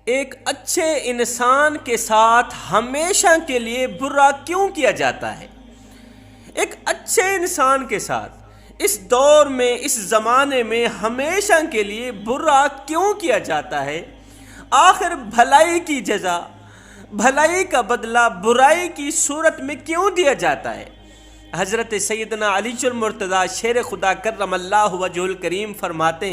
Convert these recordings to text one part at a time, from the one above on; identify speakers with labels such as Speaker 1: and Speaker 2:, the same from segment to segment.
Speaker 1: ایک اچھے انسان کے ساتھ ہمیشہ کے لیے برا کیوں کیا جاتا ہے؟ ایک اچھے انسان کے ساتھ اس دور میں، اس زمانے میں ہمیشہ کے لیے برا کیوں کیا جاتا ہے؟ آخر بھلائی کی جزا، بھلائی کا بدلہ برائی کی صورت میں کیوں دیا جاتا ہے؟ حضرت سیدنا علی المرتضیٰ شیر خدا کرم اللہ وجہہ الکریم فرماتے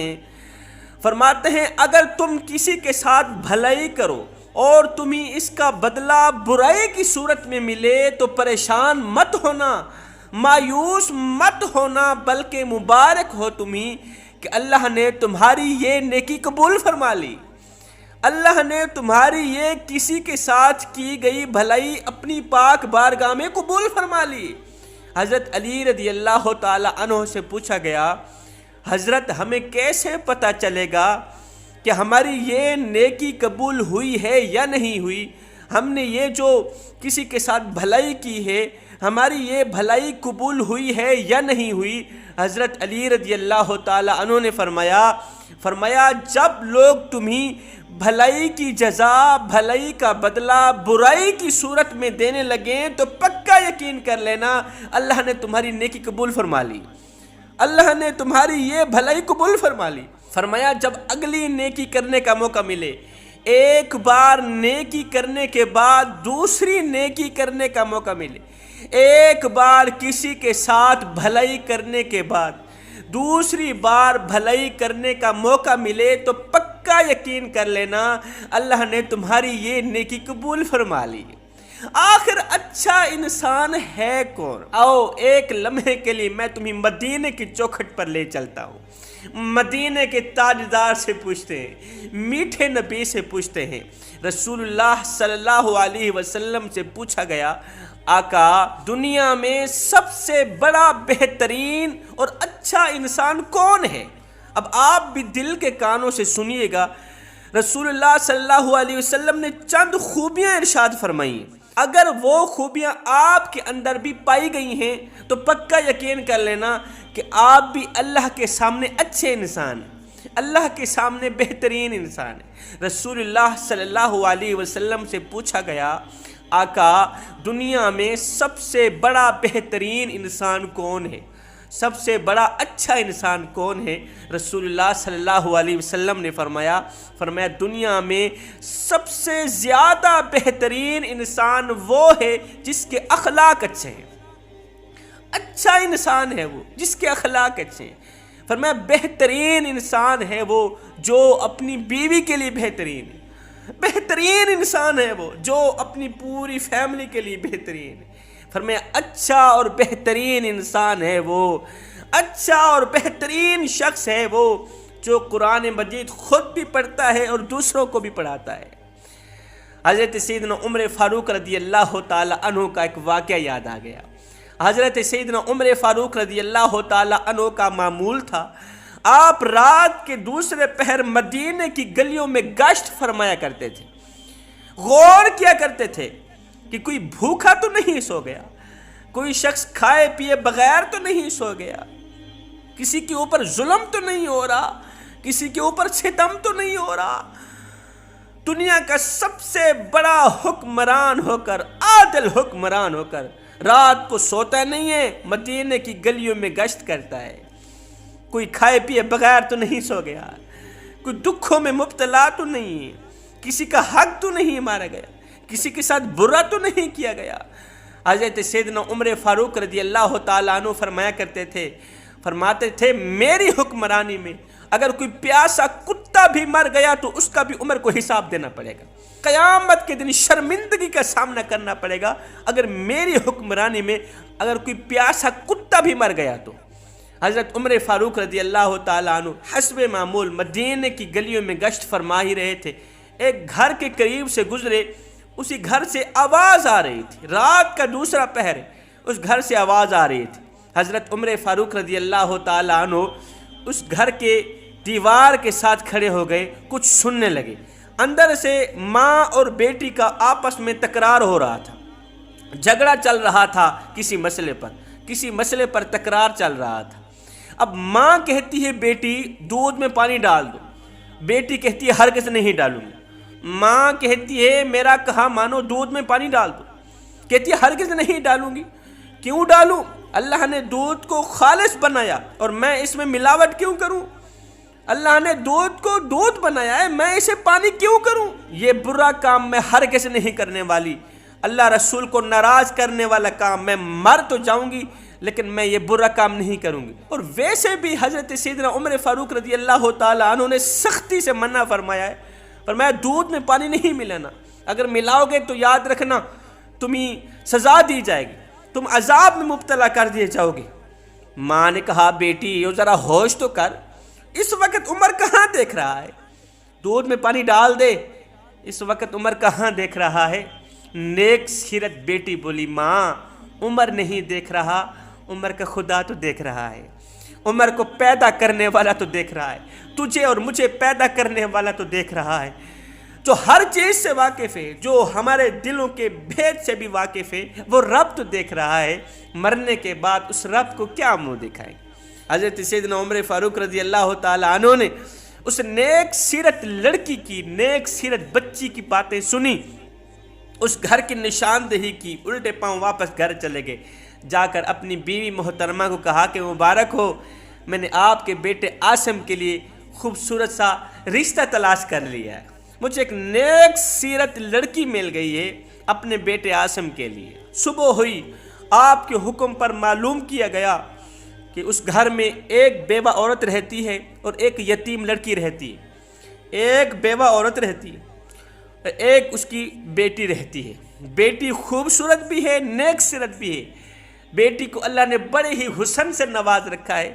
Speaker 1: ہیں اگر تم کسی کے ساتھ بھلائی کرو اور تمہیں اس کا بدلہ برائی کی صورت میں ملے تو پریشان مت ہونا، مایوس مت ہونا، بلکہ مبارک ہو تمہیں کہ اللہ نے تمہاری یہ نیکی قبول فرما لی، اللہ نے تمہاری یہ کسی کے ساتھ کی گئی بھلائی اپنی پاک بارگاہ میں قبول فرما لی۔ حضرت علی رضی اللہ تعالی عنہ سے پوچھا گیا، حضرت ہمیں کیسے پتہ چلے گا کہ ہماری یہ نیکی قبول ہوئی ہے یا نہیں ہوئی؟ ہم نے یہ جو کسی کے ساتھ بھلائی کی ہے، ہماری یہ بھلائی قبول ہوئی ہے یا نہیں ہوئی؟ حضرت علی رضی اللہ تعالی عنہ نے فرمایا جب لوگ تمہیں بھلائی کی جزا، بھلائی کا بدلہ برائی کی صورت میں دینے لگیں تو پکا یقین کر لینا اللہ نے تمہاری نیکی قبول فرما لی، اللہ نے تمہاری یہ بھلائی قبول فرما لی۔ فرمایا جب اگلی نیکی کرنے کا موقع ملے، ایک بار نیکی کرنے کے بعد دوسری نیکی کرنے کا موقع ملے، ایک بار کسی کے ساتھ بھلائی کرنے کے بعد دوسری بار بھلائی کرنے کا موقع ملے تو پکا یقین کر لینا اللہ نے تمہاری یہ نیکی قبول فرما لی۔ آخر اچھا انسان ہے کون؟ آؤ ایک لمحے کے لیے میں تمہیں مدینے کی چوکھٹ پر لے چلتا ہوں، مدینے کے تاجدار سے پوچھتے ہیں، میٹھے نبی سے پوچھتے ہیں۔ رسول اللہ صلی اللہ علیہ وسلم سے پوچھا گیا، آقا دنیا میں سب سے بڑا بہترین اور اچھا انسان کون ہے؟ اب آپ بھی دل کے کانوں سے سنیے گا، رسول اللہ صلی اللہ علیہ وسلم نے چند خوبیاں ارشاد فرمائی، اگر وہ خوبیاں آپ کے اندر بھی پائی گئی ہیں تو پکا یقین کر لینا کہ آپ بھی اللہ کے سامنے اچھے انسان ہیں، اللہ کے سامنے بہترین انسان ہیں۔ رسول اللہ صلی اللہ علیہ وسلم سے پوچھا گیا، آقا دنیا میں سب سے بڑا بہترین انسان کون ہے؟ سب سے بڑا اچھا انسان کون ہے؟ رسول اللہ صلی اللہ علیہ وسلم نے فرمایا دنیا میں سب سے زیادہ بہترین انسان وہ ہے جس کے اخلاق اچھے ہیں، اچھا انسان ہے وہ جس کے اخلاق اچھے ہیں۔ فرمایا بہترین انسان ہے وہ جو اپنی بیوی کے لیے بہترین ہے، بہترین انسان ہے وہ جو اپنی پوری فیملی کے لیے بہترین ہے۔ فرمایا اچھا اور بہترین انسان ہے وہ، اچھا اور بہترین شخص ہے وہ جو قرآن مجید خود بھی پڑھتا ہے اور دوسروں کو بھی پڑھاتا ہے۔ حضرت سیدنا عمر فاروق رضی اللہ تعالی عنہ کا ایک واقعہ یاد آ گیا۔ حضرت سیدنا عمر فاروق رضی اللہ تعالی عنہ کا معمول تھا، آپ رات کے دوسرے پہر مدینے کی گلیوں میں گشت فرمایا کرتے تھے، غور کیا کرتے تھے کہ کوئی بھوکا تو نہیں سو گیا، کوئی شخص کھائے پیے بغیر تو نہیں سو گیا، کسی کے اوپر ظلم تو نہیں ہو رہا، کسی کے اوپر ستم تو نہیں ہو رہا۔ دنیا کا سب سے بڑا حکمران ہو کر، عادل حکمران ہو کر رات کو سوتا نہیں ہے، مدینے کی گلیوں میں گشت کرتا ہے، کوئی کھائے پیے بغیر تو نہیں سو گیا، کوئی دکھوں میں مبتلا تو نہیں ہے، کسی کا حق تو نہیں مارا گیا، کسی کے ساتھ برا تو نہیں کیا گیا۔ حضرت سیدنا عمر فاروق رضی اللہ تعالیٰ عنہ فرماتے تھے میری حکمرانی میں اگر کوئی پیاسا کتا بھی مر گیا تو اس کا بھی عمر کو حساب دینا پڑے گا، قیامت کے دن شرمندگی کا سامنا کرنا پڑے گا اگر میری حکمرانی میں اگر کوئی پیاسا کتا بھی مر گیا تو۔ حضرت عمر فاروق رضی اللہ تعالیٰ عنہ حسب معمول مدینے کی گلیوں میں گشت فرما ہی رہے تھے، ایک گھر کے قریب سے گزرے، اسی گھر سے آواز آ رہی تھی، رات کا دوسرا پہر اس گھر سے آواز آ رہی تھی۔ حضرت عمر فاروق رضی اللہ تعالیٰ عنہ اس گھر کے دیوار کے ساتھ کھڑے ہو گئے، کچھ سننے لگے۔ اندر سے ماں اور بیٹی کا آپس میں تکرار ہو رہا تھا، جھگڑا چل رہا تھا کسی مسئلے پر تکرار چل رہا تھا۔ اب ماں کہتی ہے بیٹی دودھ میں پانی ڈال دو، بیٹی کہتی ہے ہرگز نہیں ڈالوں گی۔ ماں کہتی ہے میرا کہا مانو دودھ میں پانی ڈال دو، کہتی ہے ہرگز نہیں ڈالوں گی۔ کیوں ڈالوں؟ اللہ نے دودھ کو خالص بنایا اور میں اس میں ملاوٹ کیوں کروں؟ اللہ نے دودھ کو دودھ بنایا ہے، میں اسے پانی کیوں کروں؟ یہ برا کام میں ہرگز نہیں کرنے والی، اللہ رسول کو ناراض کرنے والا کام، میں مر تو جاؤں گی لیکن میں یہ برا کام نہیں کروں گی۔ اور ویسے بھی حضرت سیدنا عمر فاروق رضی اللہ تعالیٰ عنہ نے سختی سے منع فرمایا ہے، فرمایا دودھ میں پانی نہیں ملانا، اگر ملاؤ گے تو یاد رکھنا تمہیں سزا دی جائے گی، تم عذاب میں مبتلا کر دیے جاؤ گے۔ ماں نے کہا بیٹی یہ ذرا ہوش تو کر، اس وقت عمر کہاں دیکھ رہا ہے، دودھ میں پانی ڈال دے، اس وقت عمر کہاں دیکھ رہا ہے؟ نیک سیرت بیٹی بولی ماں عمر نہیں دیکھ رہا، عمر کا خدا تو دیکھ رہا ہے، عمر کو پیدا کرنے والا تو دیکھ رہا ہے، تجھے اور مجھے پیدا کرنے والا تو دیکھ رہا ہے، جو ہر چیز سے واقف ہے، جو ہمارے دلوں کے بھید سے بھی واقف ہے، وہ رب تو دیکھ رہا ہے۔ مرنے کے بعد اس رب کو کیا منہ دکھائیں؟ حضرت سیدنا عمر فاروق رضی اللہ تعالیٰ عنہ نے اس نیک سیرت لڑکی کی، نیک سیرت بچی کی باتیں سنی، اس گھر کی نشاندہی کی، الٹے پاؤں واپس گھر چلے گئے، جا کر اپنی بیوی محترمہ کو کہا کہ مبارک ہو، میں نے آپ کے بیٹے عاصم کے لیے خوبصورت سا رشتہ تلاش کر لیا ہے، مجھے ایک نیک سیرت لڑکی مل گئی ہے اپنے بیٹے عاصم کے لیے۔ صبح ہوئی، آپ کے حکم پر معلوم کیا گیا کہ اس گھر میں ایک بیوہ عورت رہتی ہے اور ایک یتیم لڑکی رہتی ہے، ایک بیوہ عورت رہتی ہے، ایک اس کی بیٹی رہتی ہے۔ بیٹی خوبصورت بھی ہے، نیک سیرت بھی ہے، بیٹی کو اللہ نے بڑے ہی حسن سے نواز رکھا ہے،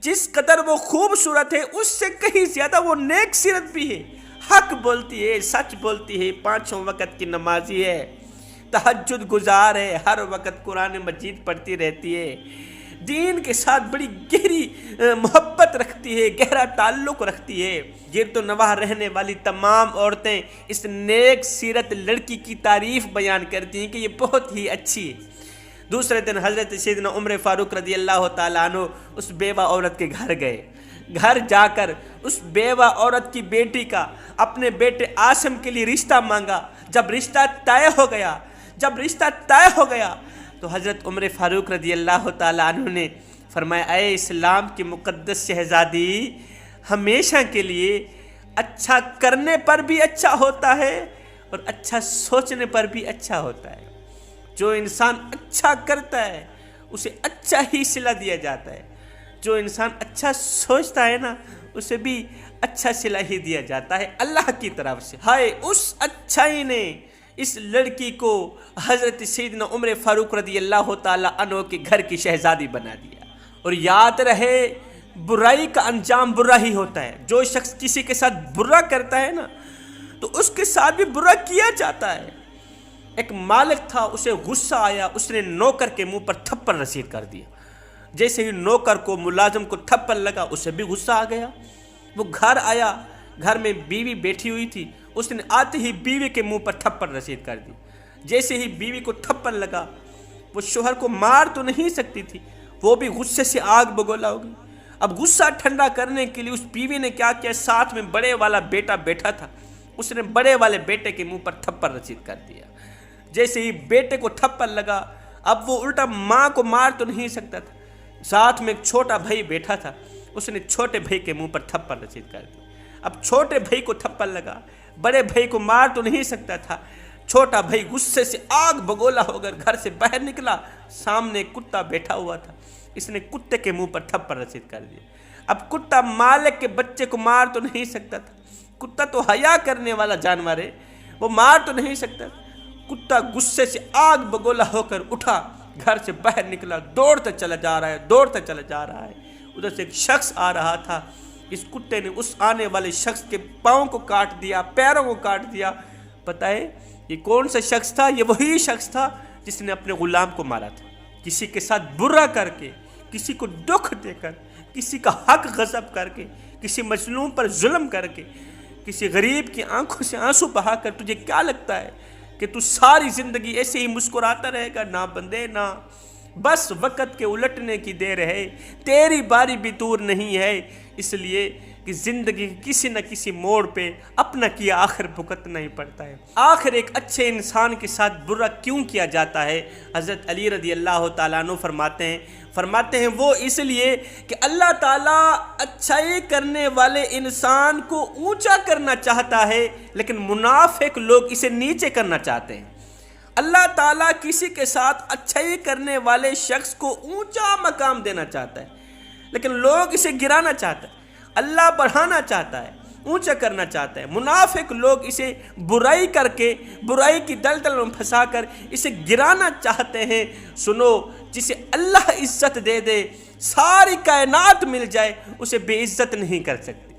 Speaker 1: جس قدر وہ خوبصورت ہے اس سے کہیں زیادہ وہ نیک سیرت بھی ہے، حق بولتی ہے، سچ بولتی ہے، پانچوں وقت کی نمازی ہے، تہجد گزار ہے، ہر وقت قرآن مجید پڑھتی رہتی ہے، دین کے ساتھ بڑی گہری محبت رکھتی ہے، گہرا تعلق رکھتی ہے۔ گرد و نواح رہنے والی تمام عورتیں اس نیک سیرت لڑکی کی تعریف بیان کرتی ہیں کہ یہ بہت ہی اچھی ہے۔ دوسرے دن حضرت سیدنا عمر فاروق رضی اللہ تعالیٰ عنہ اس بیوہ عورت کے گھر گئے، گھر جا کر اس بیوہ عورت کی بیٹی کا اپنے بیٹے عاصم کے لیے رشتہ مانگا۔ جب رشتہ طے ہو گیا تو حضرت عمر فاروق رضی اللہ تعالیٰ عنہ نے فرمایا اے اسلام کی مقدس شہزادی، ہمیشہ کے لیے اچھا کرنے پر بھی اچھا ہوتا ہے اور اچھا سوچنے پر بھی اچھا ہوتا ہے۔ جو انسان اچھا کرتا ہے اسے اچھا ہی صلہ دیا جاتا ہے، جو انسان اچھا سوچتا ہے نا اسے بھی اچھا صلہ ہی دیا جاتا ہے اللہ کی طرف سے۔ ہائے اس اچھائی نے اس لڑکی کو حضرت سیدنا عمر فاروق رضی اللہ تعالیٰ عنہ کے گھر کی شہزادی بنا دیا۔ اور یاد رہے برائی کا انجام برا ہی ہوتا ہے، جو شخص کسی کے ساتھ برا کرتا ہے نا تو اس کے ساتھ بھی برا کیا جاتا ہے۔ ایک مالک تھا، اسے غصہ آیا، اس نے نوکر کے منہ پر تھپڑ رسید کر دیا۔ جیسے ہی نوکر کو، ملازم کو تھپڑ لگا اسے بھی غصہ آ گیا، وہ گھر آیا، گھر میں بیوی بیٹھی ہوئی تھی، اس نے آتے ہی بیوی کے منہ پر تھپڑ رسید کر دی۔ جیسے ہی بیوی کو تھپڑ لگا، وہ شوہر کو مار تو نہیں سکتی تھی، وہ بھی غصے سے آگ بگولا ہوگی۔ اب غصہ ٹھنڈا کرنے کے لیے اس بیوی نے کیا کیا، ساتھ میں بڑے والا بیٹا بیٹھا تھا، اس نے بڑے والے بیٹے کے منہ پر تھپڑ رسید کر دیا۔ جیسے ہی بیٹے کو تھپڑ لگا، اب وہ الٹا ماں کو مار تو نہیں سکتا تھا، ساتھ میں ایک چھوٹا بھائی بیٹھا تھا، اس نے چھوٹے بھائی کے منہ پر تھپڑ رسید کر دی۔ اب چھوٹے بھائی کو تھپڑ لگا، بڑے بھائی کو مار تو نہیں سکتا تھا، چھوٹا بھائی غصے سے آگ بگولا ہو کر گھر سے باہر نکلا، سامنے کتا بیٹھا ہوا تھا، اس نے کتے کے منہ پر تھپڑ رسید کر دیا۔ اب کتا مالک کے بچے کو مار تو نہیں سکتا تھا، کتا تو حیا کرنے والا جانور ہے، وہ مار تو نہیں سکتا تھا۔ کتا غصے سے آگ بگولا ہو کر اٹھا، گھر سے باہر نکلا، دوڑتا چلا جا رہا ہے۔ ادھر سے ایک شخص آ رہا تھا، اس کتے نے اس آنے والے شخص کے پاؤں کو کاٹ دیا، پیروں کو کاٹ دیا۔ پتہ ہے یہ کون سا شخص تھا؟ یہ وہی شخص تھا جس نے اپنے غلام کو مارا تھا۔ کسی کے ساتھ برا کر کے، کسی کو دکھ دے کر، کسی کا حق غصب کر کے، کسی مظلوم پر ظلم کر کے، کسی غریب کی آنکھوں سے آنسو بہا کر تجھے کیا لگتا ہے کہ تو ساری زندگی ایسے ہی مسکراتا رہے گا؟ نہ بندے نہ، بس وقت کے الٹنے کی دیر ہے، تیری باری بھی دور نہیں ہے، اس لیے کہ زندگی کے کسی نہ کسی موڑ پہ اپنا کیا آخر بھگتنا ہی پڑتا ہے۔ آخر ایک اچھے انسان کے ساتھ برا کیوں کیا جاتا ہے؟ حضرت علی رضی اللہ تعالیٰ عنہ فرماتے ہیں وہ اس لیے کہ اللہ تعالیٰ اچھائی کرنے والے انسان کو اونچا کرنا چاہتا ہے، لیکن منافق لوگ اسے نیچے کرنا چاہتے ہیں۔ اللہ تعالیٰ کسی کے ساتھ اچھائی کرنے والے شخص کو اونچا مقام دینا چاہتا ہے، لیکن لوگ اسے گرانا چاہتا ہے۔ اللہ بڑھانا چاہتا ہے، اونچا کرنا چاہتا ہے۔ منافق لوگ اسے برائی کر کے، برائی کی دلدل میں پھنسا کر اسے گرانا چاہتے ہیں۔ سنو، جسے اللہ عزت دے دے، ساری کائنات مل جائے، اسے بے عزت نہیں کر سکتی۔